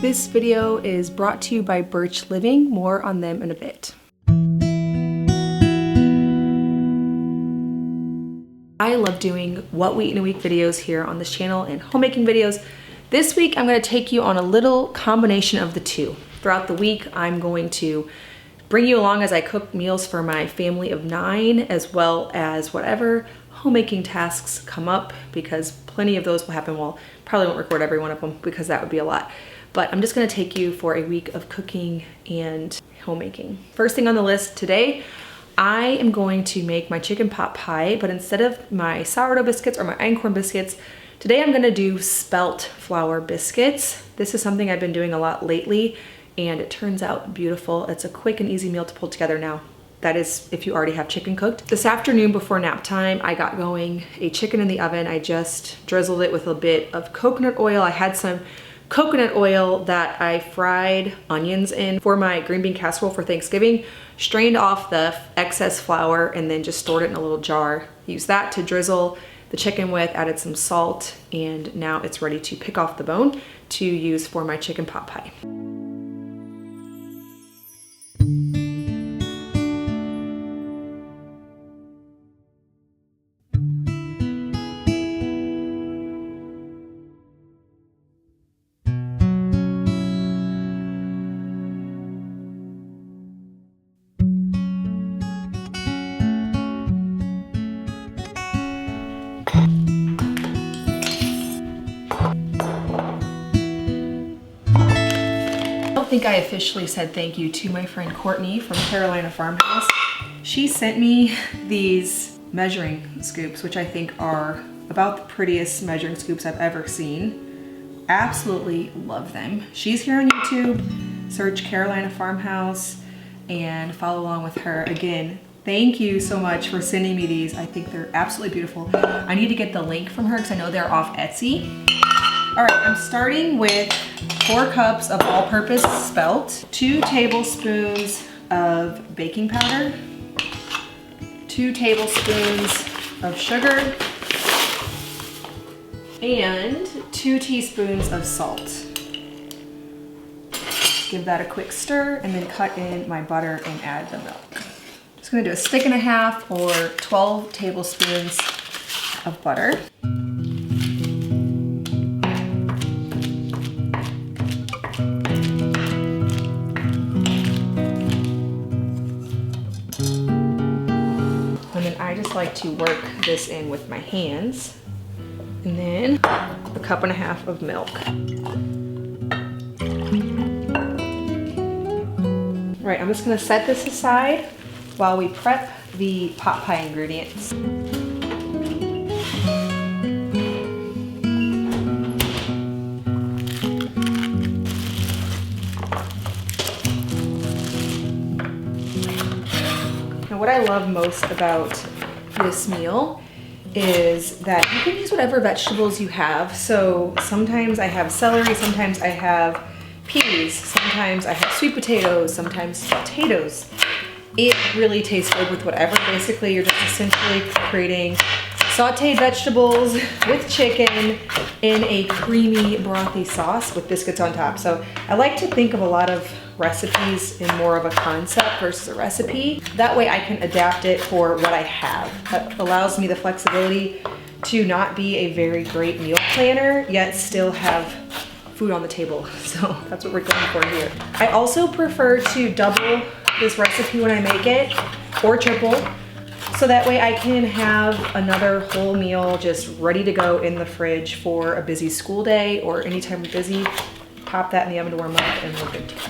This video is brought to you by Birch Living. More on them in a bit. I love doing what we eat in a week videos here on this channel and homemaking videos. This week, I'm gonna take you on a little combination of the two. Throughout the week, I'm going to bring you along as I cook meals for my family of 9, as well as whatever homemaking tasks come up, because plenty of those will happen. Well, probably won't record every one of them because that would be a lot. But I'm just gonna take you for a week of cooking and homemaking. First thing on the list today, I am going to make my chicken pot pie, but instead of my sourdough biscuits or my einkorn biscuits, today I'm gonna do spelt flour biscuits. This is something I've been doing a lot lately, and it turns out beautiful. It's a quick and easy meal to pull together now. That is if you already have chicken cooked. This afternoon before nap time, I got going a chicken in the oven. I just drizzled it with a bit of coconut oil. I had some coconut oil that I fried onions in for my green bean casserole for Thanksgiving, strained off the excess flour, and then just stored it in a little jar. Used that to drizzle the chicken with, added some salt, and now it's ready to pick off the bone to use for my chicken pot pie. I think I officially said thank you to my friend Courtney from Carolina Farmhouse. She sent me these measuring scoops, which I think are about the prettiest measuring scoops I've ever seen. Absolutely love them. She's here on YouTube. Search Carolina Farmhouse and follow along with her. Again, thank you so much for sending me these. I think they're absolutely beautiful. I need to get the link from her because I know they're off Etsy. All right, I'm starting with 4 cups of all-purpose spelt, 2 tablespoons of baking powder, 2 tablespoons of sugar, and 2 teaspoons of salt. Give that a quick stir and then cut in my butter and add the milk. Just gonna do a stick and a half or 12 tablespoons of butter. I just like to work this in with my hands. And then a cup and a half of milk. All right, I'm just gonna set this aside while we prep the pot pie ingredients. Now, what I love most about this meal is that you can use whatever vegetables you have. So sometimes I have celery, sometimes I have peas, sometimes I have sweet potatoes, sometimes potatoes. It really tastes good with whatever. Basically, you're just essentially creating sauteed vegetables with chicken in a creamy, brothy sauce with biscuits on top. So I like to think of a lot of recipes in more of a concept versus a recipe. That way I can adapt it for what I have. That allows me the flexibility to not be a very great meal planner, yet still have food on the table. So that's what we're going for here. I also prefer to double this recipe when I make it, or triple, so that way I can have another whole meal just ready to go in the fridge for a busy school day or anytime we're busy. Pop that in the oven to warm up and we're good to go.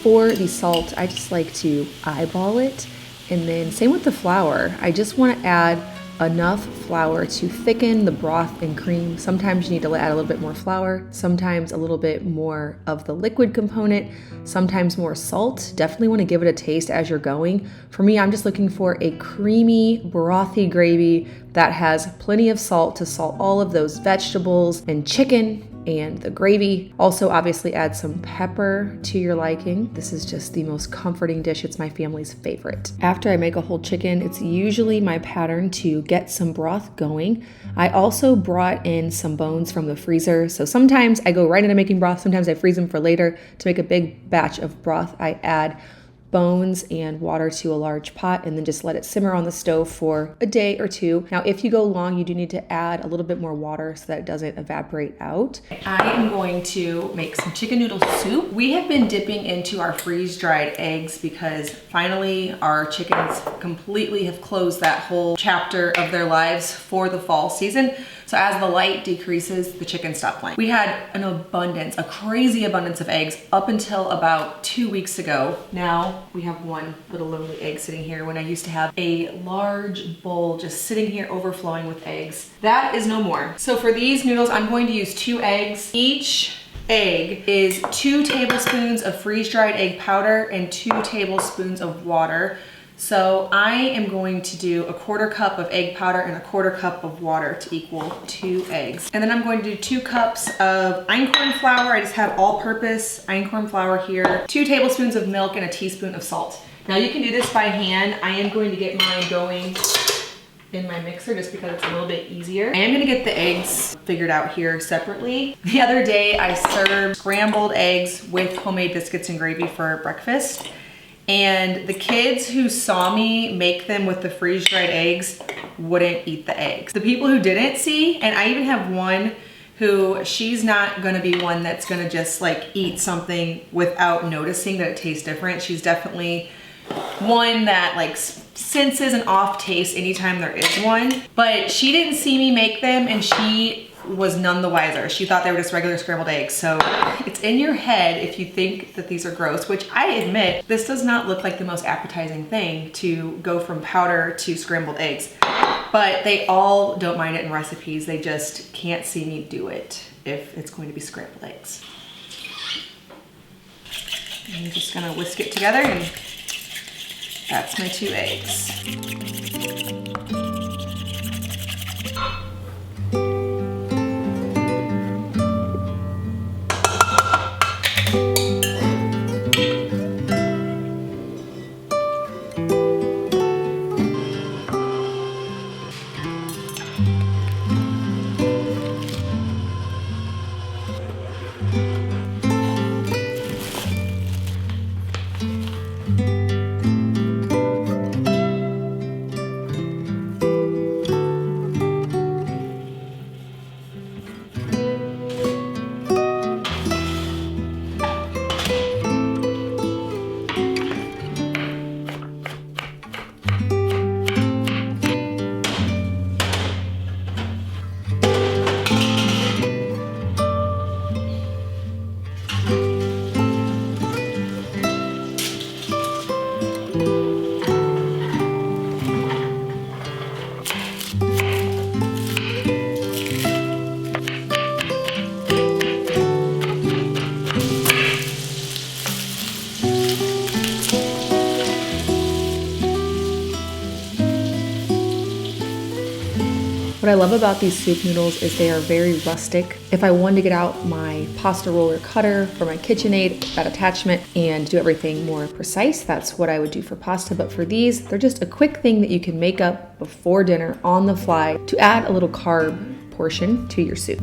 For the salt, I just like to eyeball it, and then same with the flour. I just want to add enough flour to thicken the broth and cream. Sometimes you need to add a little bit more flour, sometimes a little bit more of the liquid component, sometimes more salt. Definitely want to give it a taste as you're going. For me, I'm just looking for a creamy, brothy gravy that has plenty of salt to salt all of those vegetables and chicken and the gravy. Also, obviously add some pepper to your liking. This is just the most comforting dish. It's my family's favorite. After I make a whole chicken, it's usually my pattern to get some broth going. I also brought in some bones from the freezer. So sometimes I go right into making broth. Sometimes I freeze them for later. To make a big batch of broth, I add bones and water to a large pot and then just let it simmer on the stove for a day or two. Now, if you go long, you do need to add a little bit more water so that it doesn't evaporate out. I am going to make some chicken noodle soup. We have been dipping into our freeze-dried eggs because finally our chickens completely have closed that whole chapter of their lives for the fall season. So as the light decreases, the chickens stop laying. We had an abundance, a crazy abundance of eggs up until about 2 weeks ago. Now we have one little lonely egg sitting here when I used to have a large bowl just sitting here overflowing with eggs. That is no more. So for these noodles, I'm going to use 2 eggs. Each egg is 2 tablespoons of freeze-dried egg powder and 2 tablespoons of water. So I am going to do a 1/4 cup of egg powder and a 1/4 cup of water to equal 2 eggs. And then I'm going to do 2 cups of einkorn flour. I just have all-purpose einkorn flour here. 2 tablespoons of milk and a teaspoon of salt. Now you can do this by hand. I am going to get mine going in my mixer just because it's a little bit easier. I am gonna get the eggs figured out here separately. The other day I served scrambled eggs with homemade biscuits and gravy for breakfast. And the kids who saw me make them with the freeze-dried eggs wouldn't eat the eggs. The people who didn't see, and I even have one who, she's not gonna be one that's gonna just like eat something without noticing that it tastes different. She's definitely one that like senses an off taste anytime there is one. But she didn't see me make them and she was none the wiser. She thought they were just regular scrambled eggs. So it's in your head if you think that these are gross, which I admit, this does not look like the most appetizing thing to go from powder to scrambled eggs. But they all don't mind it in recipes. They just can't see me do it if it's going to be scrambled eggs. And I'm just gonna whisk it together and that's my 2 eggs. What I love about these soup noodles is they are very rustic. If I wanted to get out my pasta roller cutter for my KitchenAid, that attachment, and do everything more precise, that's what I would do for pasta. But for these, they're just a quick thing that you can make up before dinner on the fly to add a little carb portion to your soup.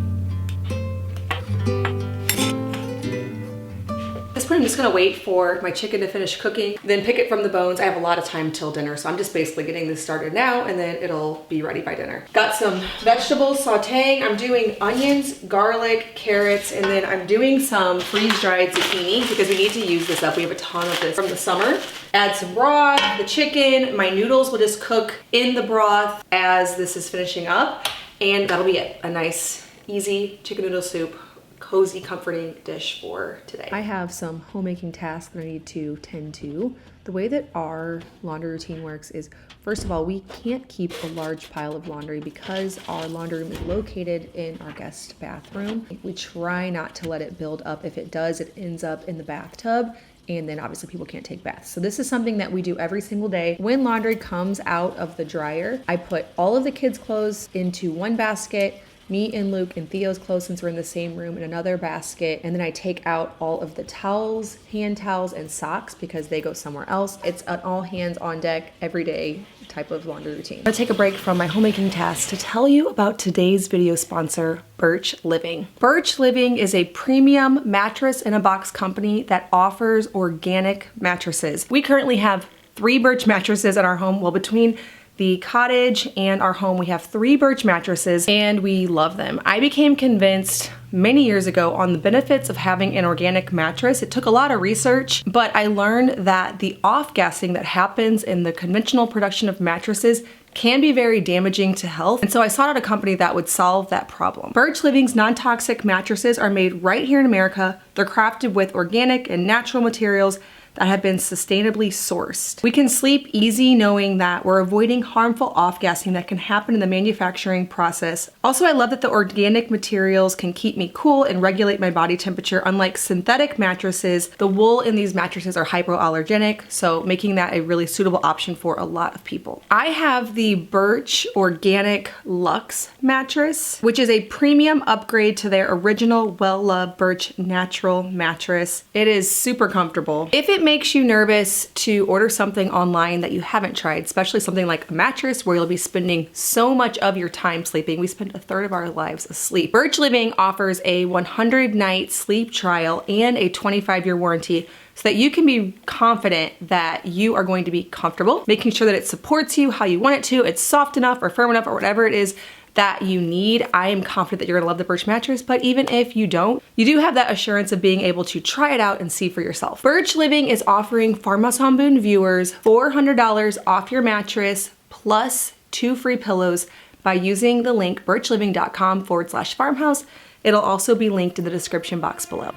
At this point, I'm just gonna wait for my chicken to finish cooking, then pick it from the bones. I have a lot of time till dinner, so I'm just basically getting this started now and then it'll be ready by dinner. Got some vegetables sauteing. I'm doing onions, garlic, carrots, and then I'm doing some freeze-dried zucchini because we need to use this up. We have a ton of this from the summer. Add some broth, the chicken, my noodles will just cook in the broth as this is finishing up, and that'll be it. A nice, easy chicken noodle soup cozy, comforting dish for today. I have some homemaking tasks that I need to tend to. The way that our laundry routine works is, first of all, we can't keep a large pile of laundry because our laundry room is located in our guest bathroom. We try not to let it build up. If it does, it ends up in the bathtub, and then obviously people can't take baths. So this is something that we do every single day. When laundry comes out of the dryer, I put all of the kids' clothes into one basket, me and Luke and Theo's clothes, since we're in the same room, in another basket. And then I take out all of the towels, hand towels, and socks because they go somewhere else. It's an all hands on deck every day type of laundry routine. I'm gonna take a break from my homemaking tasks to tell you about today's video sponsor, Birch Living. Birch Living is a premium mattress in a box company that offers organic mattresses. We currently have 3 Birch mattresses in our home. Well, between the cottage and our home, we have 3 Birch mattresses and we love them. I became convinced many years ago on the benefits of having an organic mattress. It took a lot of research, but I learned that the off-gassing that happens in the conventional production of mattresses can be very damaging to health. And so I sought out a company that would solve that problem. Birch Living's non-toxic mattresses are made right here in America. They're crafted with organic and natural materials that have been sustainably sourced. We can sleep easy knowing that we're avoiding harmful off-gassing that can happen in the manufacturing process. Also, I love that the organic materials can keep me cool and regulate my body temperature. Unlike synthetic mattresses, the wool in these mattresses are hypoallergenic, so making that a really suitable option for a lot of people. I have the Birch Organic Luxe mattress, which is a premium upgrade to their original well-loved Birch Natural mattress. It is super comfortable. If it makes you nervous to order something online that you haven't tried, especially something like a mattress where you'll be spending so much of your time sleeping. We spend 1/3 of our lives asleep. Birch Living offers a 100-night sleep trial and a 25-year warranty so that you can be confident that you are going to be comfortable, making sure that it supports you how you want it to, it's soft enough or firm enough or whatever it is that you need. I am confident that you're gonna love the Birch mattress, but even if you don't, you do have that assurance of being able to try it out and see for yourself. Birch Living is offering Farmhouse on Boone viewers $400 off your mattress plus 2 free pillows by using the link birchliving.com/farmhouse. It'll also be linked in the description box below.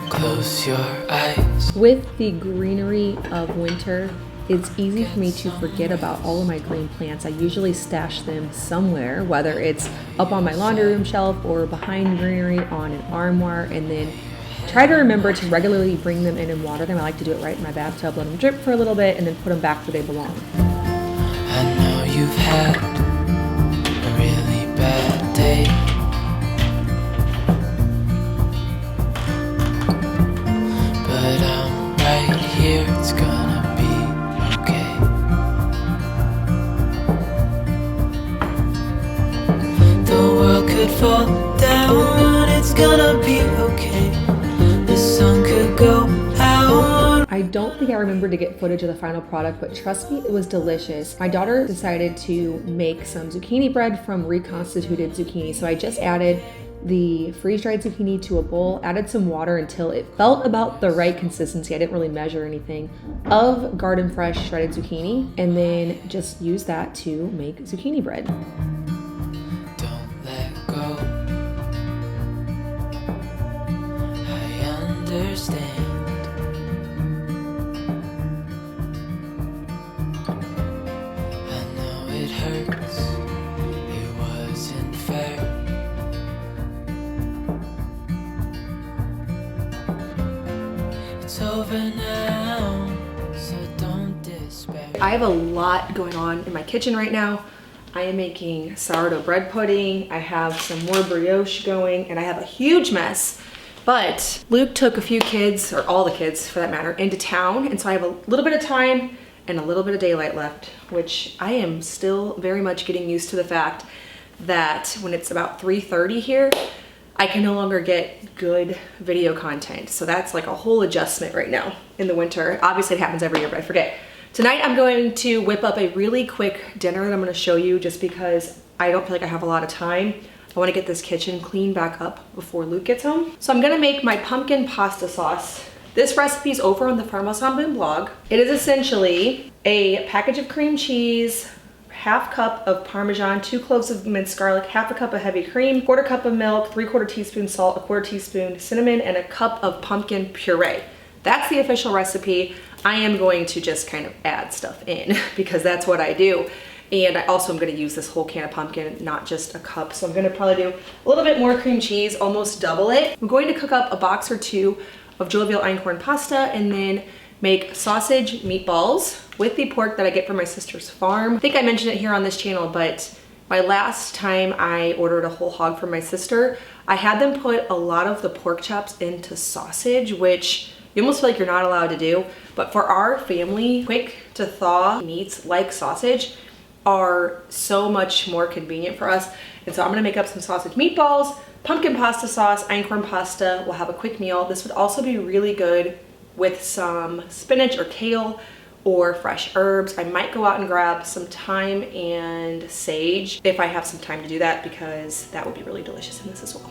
Close your eyes. With the greenery of winter, it's easy for me to forget about all of my green plants. I usually stash them somewhere, whether it's up on my laundry room shelf or behind greenery on an armoire, and then try to remember to regularly bring them in and water them. I like to do it right in my bathtub, let them drip for a little bit, and then put them back where they belong. I know you've had a really bad day. Here, it's gonna be okay. The world could fall down, it's gonna be okay. The sun could go out. I don't think I remember to get footage of the final product, but trust me, it was delicious. My daughter decided to make some zucchini bread from reconstituted zucchini, so I just added the freeze-dried zucchini to a bowl, added some water until it felt about the right consistency. I didn't really measure anything, of garden fresh shredded zucchini, and then just use that to make zucchini bread. Don't let go. I understand. I know it hurts. It wasn't fair. It's over now, so don't despair. I have a lot going on in my kitchen right now. I am making sourdough bread pudding. I have some more brioche going, and I have a huge mess. But Luke took a few kids, or all the kids for that matter, into town, and so I have a little bit of time and a little bit of daylight left, which I am still very much getting used to the fact that when it's about 3:30 here, I can no longer get good video content. So that's like a whole adjustment right now in the winter. Obviously it happens every year, but I forget. Tonight I'm going to whip up a really quick dinner that I'm gonna show you just because I don't feel like I have a lot of time. I wanna get this kitchen cleaned back up before Luke gets home. So I'm gonna make my pumpkin pasta sauce This recipe is over on the Farmhouse on Boone blog. It is essentially a package of cream cheese, half cup of Parmesan, 2 cloves of minced garlic, half a cup of heavy cream, 1/4 cup of milk, 3/4 teaspoon salt, 1/4 teaspoon cinnamon, and a cup of pumpkin puree. That's the official recipe. I am going to just kind of add stuff in because that's what I do. And I also am gonna use this whole can of pumpkin, not just a cup. So I'm gonna probably do a little bit more cream cheese, almost double it. I'm going to cook up a box or 2 of jovial einkorn pasta and then make sausage meatballs with the pork that I get from my sister's farm. I think I mentioned it here on this channel, but my last time I ordered a whole hog from my sister, I had them put a lot of the pork chops into sausage, which you almost feel like you're not allowed to do. But for our family, quick to thaw meats like sausage are so much more convenient for us. And so I'm gonna make up some sausage meatballs, pumpkin pasta sauce, einkorn pasta. We'll have a quick meal. This would also be really good with some spinach or kale or fresh herbs. I might go out and grab some thyme and sage if I have some time to do that, because that would be really delicious in this as well.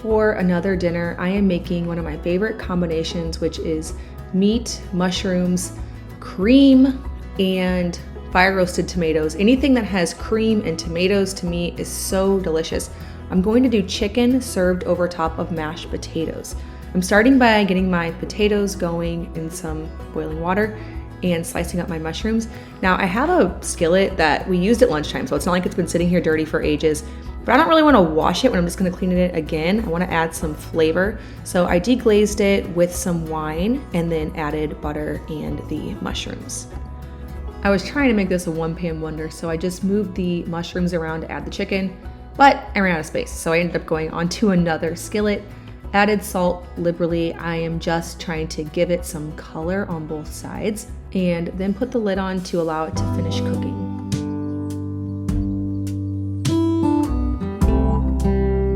For another dinner, I am making one of my favorite combinations, which is meat, mushrooms, cream, and fire roasted tomatoes. Anything that has cream and tomatoes to me is so delicious. I'm going to do chicken served over top of mashed potatoes. I'm starting by getting my potatoes going in some boiling water and slicing up my mushrooms. Now I have a skillet that we used at lunchtime, so it's not like it's been sitting here dirty for ages, but I don't really want to wash it when I'm just going to clean it again. I want to add some flavor. So I deglazed it with some wine and then added butter and the mushrooms. I was trying to make this a one-pan wonder, so I just moved the mushrooms around to add the chicken, but I ran out of space, so I ended up going onto another skillet, added salt liberally. I am just trying to give it some color on both sides, and then put the lid on to allow it to finish cooking.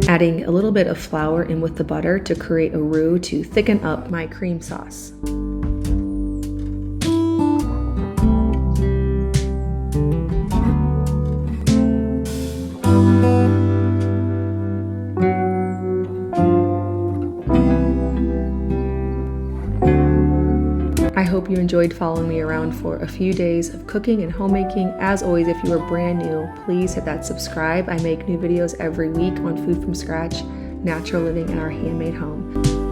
Adding a little bit of flour in with the butter to create a roux to thicken up my cream sauce. I hope you enjoyed following me around for a few days of cooking and homemaking. As always, if you are brand new, please hit that subscribe. I make new videos every week on food from scratch, natural living in our handmade home.